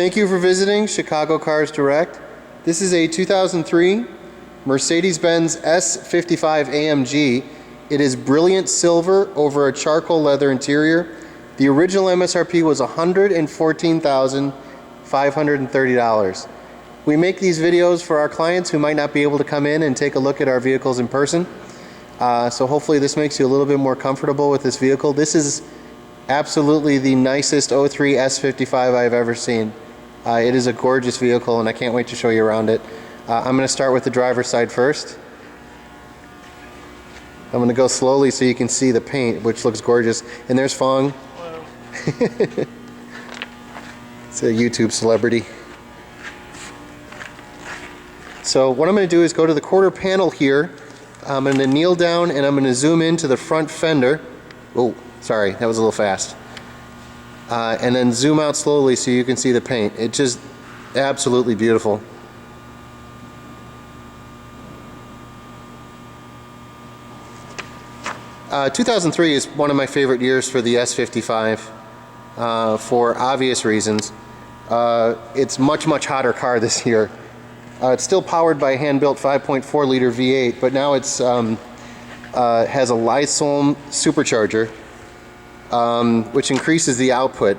Thank you for visiting Chicago Cars Direct. This is a 2003 Mercedes-Benz S55 AMG. It is brilliant silver over a charcoal leather interior. The original MSRP was $114,530. We make these videos for our clients who might not be able to come in and take a look at our vehicles in person. So hopefully this makes you a little bit more comfortable with this vehicle. This is absolutely the nicest 03 S55 I've ever seen. It is a gorgeous vehicle and I can't wait to show you around it. I'm going to start with the driver's side first. I'm going to go slowly so you can see the paint, which looks gorgeous. And there's Fong. Hello. It's a YouTube celebrity. So what I'm going to do is go to the quarter panel here. I'm going to kneel down and I'm going to zoom into the front fender. Oh, sorry, that was a little fast. And then zoom out slowly so you can see the paint. It's just absolutely beautiful. Uh, 2003 is one of my favorite years for the S55 for obvious reasons. It's much hotter car this year. It's still powered by a hand-built 5.4 liter V8, but now it's has a Lysol supercharger, which increases the output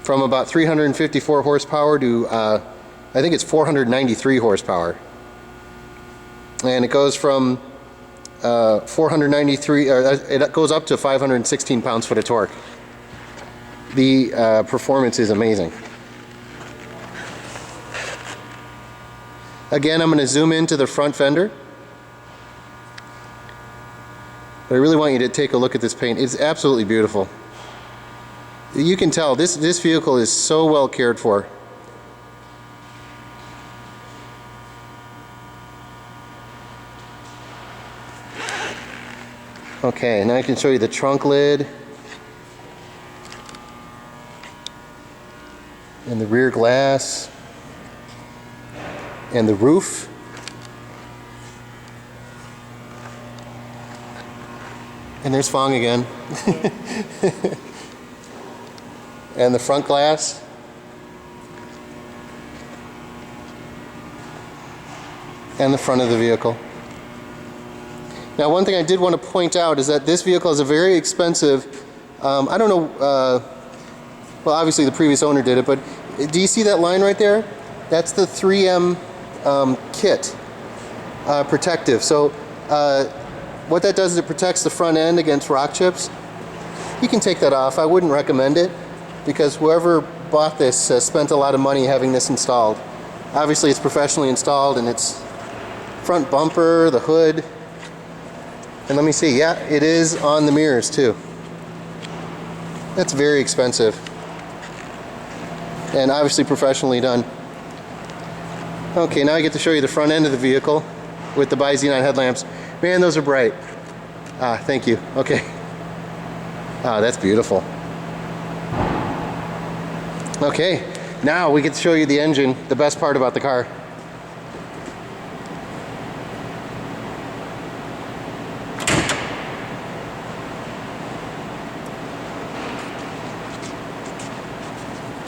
from about 354 horsepower to I think it's 493 horsepower, and it goes from 493, it goes up to 516 pounds-foot of torque. The performance is amazing. Again, I'm going to zoom into the front fender. But I really want you to take a look at this paint. It's absolutely beautiful. You can tell this vehicle is so well cared for. Okay, now I can show you the trunk lid and the rear glass and the roof. And there's Fong again. And the front glass. And the front of the vehicle. Now, one thing I did want to point out is that this vehicle is a very expensive, I don't know, well, obviously the previous owner did it, but do you see that line right there? That's the 3M kit, protective. So what that does is it protects the front end against rock chips. You can take that off. I wouldn't recommend it because whoever bought this spent a lot of money having this installed. Obviously it's professionally installed, and it's front bumper, the hood, and let me see, yeah, it is on the mirrors too. That's very expensive and obviously professionally done. Okay, now I get to show you the front end of the vehicle with the BI-XENON headlamps. Man, those are bright. Thank you. Okay. That's beautiful. Okay, now we get to show you the engine, the best part about the car.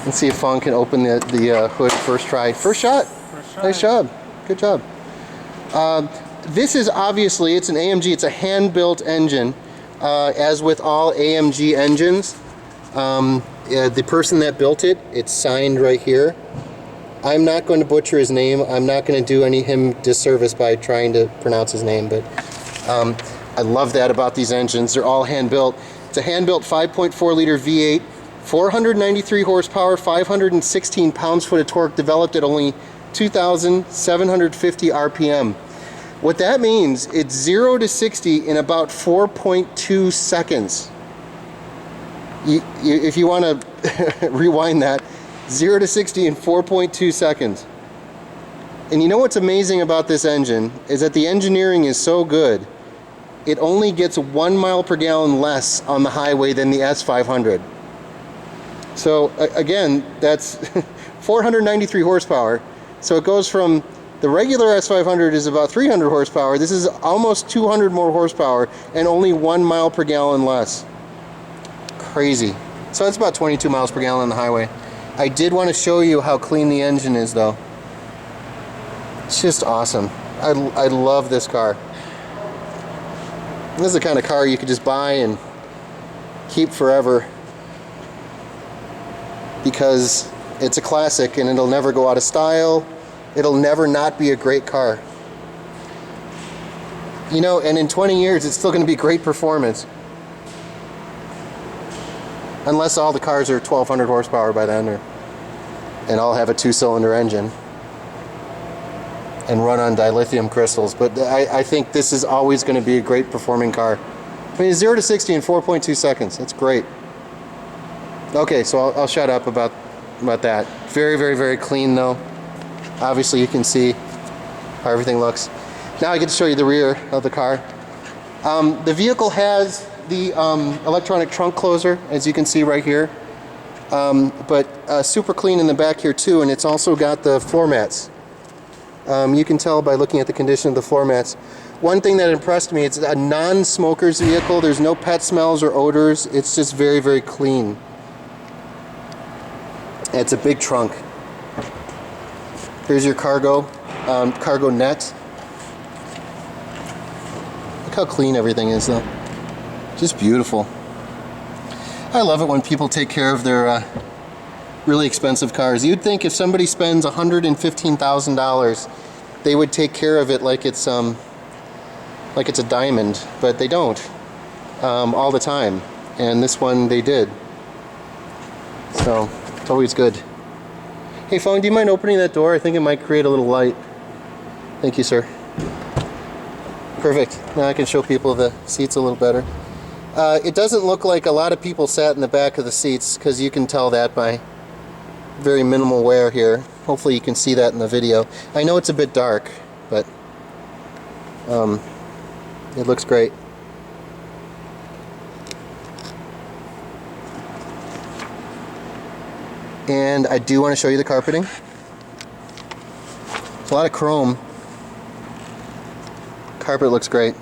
Let's see if Fong can open the hood first try. First shot. Nice job. Good job. This is obviously, it's an AMG. It's a hand-built engine, as with all AMG engines. The person that built it, it's signed right here. I'm not going to butcher his name. I'm not going to do him disservice by trying to pronounce his name, but I love that about these engines. They're all hand-built. It's a hand-built 5.4 liter V8, 493 horsepower, 516 pounds-foot of torque, developed at only 2,750 RPM. What that means, it's 0 to 60 in about 4.2 seconds. If you want to rewind that, 0 to 60 in 4.2 seconds. And you know what's amazing about this engine is that the engineering is so good, it only gets 1 mile per gallon less on the highway than the S500. So again, that's 493 horsepower. So it goes from, the regular S500 is about 300 horsepower. This is almost 200 more horsepower and only 1 mile per gallon less. Crazy. So it's about 22 miles per gallon on the highway. I did want to show you how clean the engine is though. It's just awesome. I love this car. This is the kind of car you could just buy and keep forever because it's a classic and it'll never go out of style. It'll never not be a great car. You know, and in 20 years it's still going to be great performance. Unless all the cars are 1200 horsepower by then, and all have a 2-cylinder engine and run on dilithium crystals. But I think this is always going to be a great performing car. I mean, 0 to 60 in 4.2 seconds. That's great. Okay, so I'll shut up about that. Very, very, very clean though. Obviously you can see how everything looks. Now I get to show you the rear of the car. The vehicle has the electronic trunk closer, as you can see right here. But super clean in the back here too, and it's also got the floor mats. You can tell by looking at the condition of the floor mats. One thing that impressed me, it's a non-smoker's vehicle. There's no pet smells or odors. It's just very, very clean. It's a big trunk. Here's your cargo net. Look how clean everything is though. Just beautiful. I love it when people take care of their really expensive cars. You'd think if somebody spends $115,000, they would take care of it like it's a diamond, but they don't all the time. And this one they did. So it's always good. Hey phone, do you mind opening that door? I think it might create a little light. Thank you, sir. Perfect. Now I can show people the seats a little better. It doesn't look like a lot of people sat in the back of the seats, because you can tell that by very minimal wear here. Hopefully you can see that in the video. I know it's a bit dark, but it looks great. And I do want to show you the carpeting. It's a lot of chrome. Carpet looks great.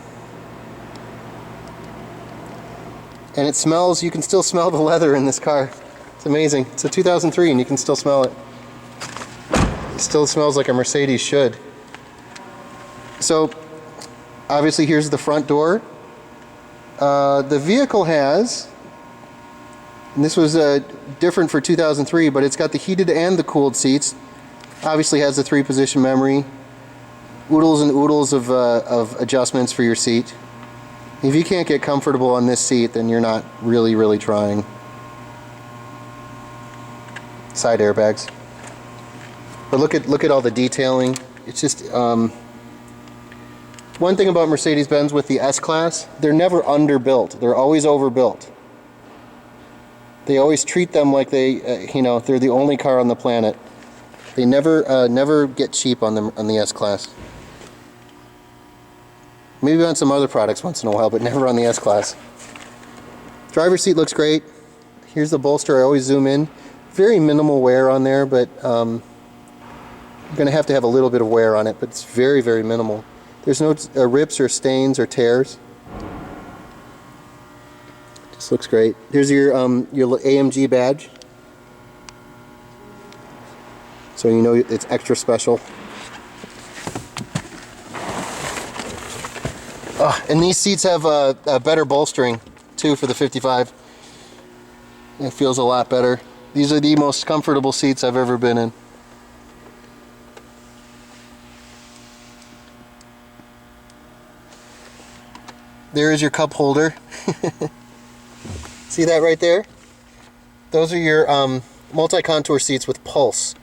And it smells, you can still smell the leather in this car. It's amazing. It's a 2003 and you can still smell it. It still smells like a Mercedes should. So, obviously here's the front door. The vehicle has, and this was different for 2003, but it's got the heated and the cooled seats. Obviously has the 3-position memory. Oodles and oodles of adjustments for your seat. If you can't get comfortable on this seat, then you're not really, really trying. Side airbags. But look at all the detailing. It's just one thing about Mercedes-Benz with the S-Class, they're never underbuilt. They're always overbuilt. They always treat them like they, they're the only car on the planet. They never get cheap on the S-Class. Maybe on some other products once in a while, but never on the S-Class. Driver's seat looks great. Here's the bolster. I always zoom in. Very minimal wear on there, but I'm going to have a little bit of wear on it, but it's very, very minimal. There's no rips or stains or tears. Just looks great. Here's your AMG badge. So you know it's extra special. And these seats have a better bolstering too for the 55. It feels a lot better. These are the most comfortable seats I've ever been in. There is your cup holder. See that right there? Those are your multi-contour seats with pulse.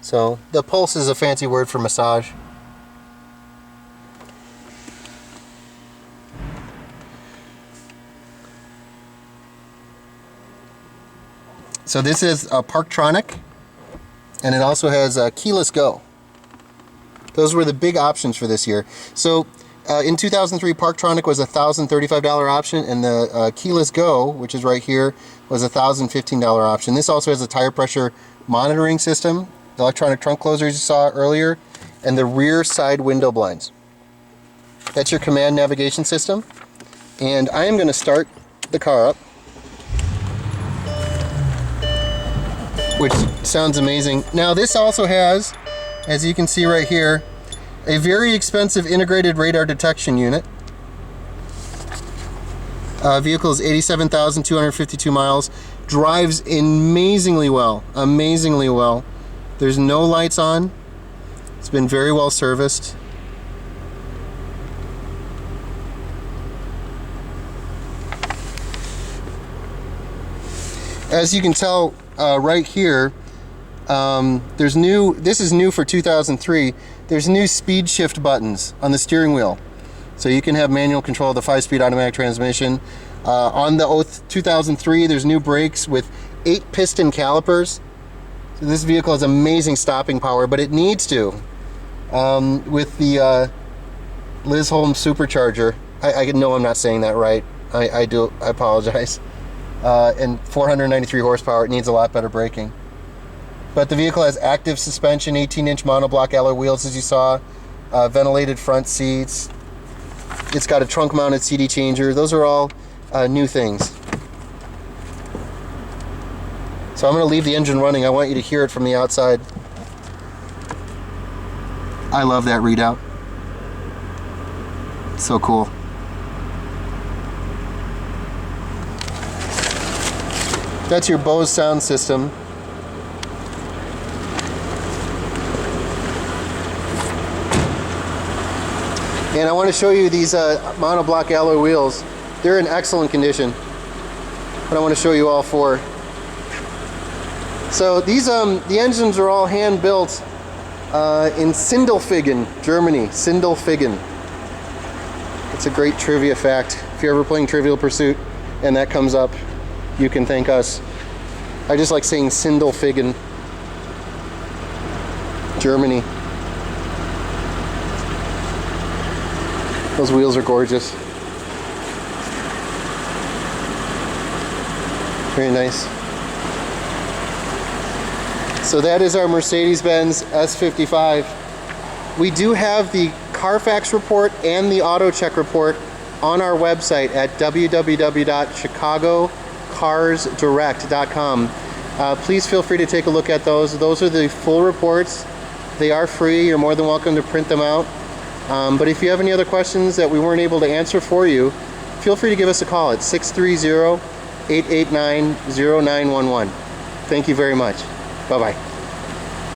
So the pulse is a fancy word for massage. So this is a PARKTRONIC, and it also has a keyless go. Those were the big options for this year. So in 2003, PARKTRONIC was a $1,035 option, and the keyless go, which is right here, was a $1,015 option. This also has a tire pressure monitoring system, electronic trunk closers you saw earlier, and the rear side window blinds. That's your command navigation system. And I am going to start the car up. which sounds amazing. Now this also has, as you can see right here, a very expensive integrated radar detection unit. Vehicle is 87,252 miles. Drives amazingly well, amazingly well. There's no lights on. It's been very well serviced. As you can tell right here, this is new for 2003, there's new speed shift buttons on the steering wheel. So you can have manual control of the 5-speed automatic transmission. On the 2003, there's new brakes with 8 piston calipers. So this vehicle has amazing stopping power, but it needs to. With the Liz Holmes supercharger, I know I'm not saying that right. I apologize. And 493 horsepower, it needs a lot better braking. But the vehicle has active suspension, 18-inch monoblock alloy wheels, as you saw, ventilated front seats. It's got a trunk-mounted CD changer. Those are all new things. So I'm going to leave the engine running. I want you to hear it from the outside. I love that readout. So cool. That's your BOSE sound system. And I want to show you these monoblock alloy wheels. They're in excellent condition, but I want to show you all 4. So these the engines are all hand built in Sindelfingen, Germany. Sindelfingen. It's a great trivia fact. If you're ever playing Trivial Pursuit and that comes up, you can thank us. I just like saying Sindelfingen, Germany. Those wheels are gorgeous. Very nice. So that is our Mercedes-Benz S55. We do have the CarFax report and the AutoCheck report on our website at www.chicagocarsdirect.com. Please feel free to take a look at those. Those are the full reports. They are free. You're more than welcome to print them out. But if you have any other questions that we weren't able to answer for you, feel free to give us a call at 630-889-0911. Thank you very much. Bye-bye.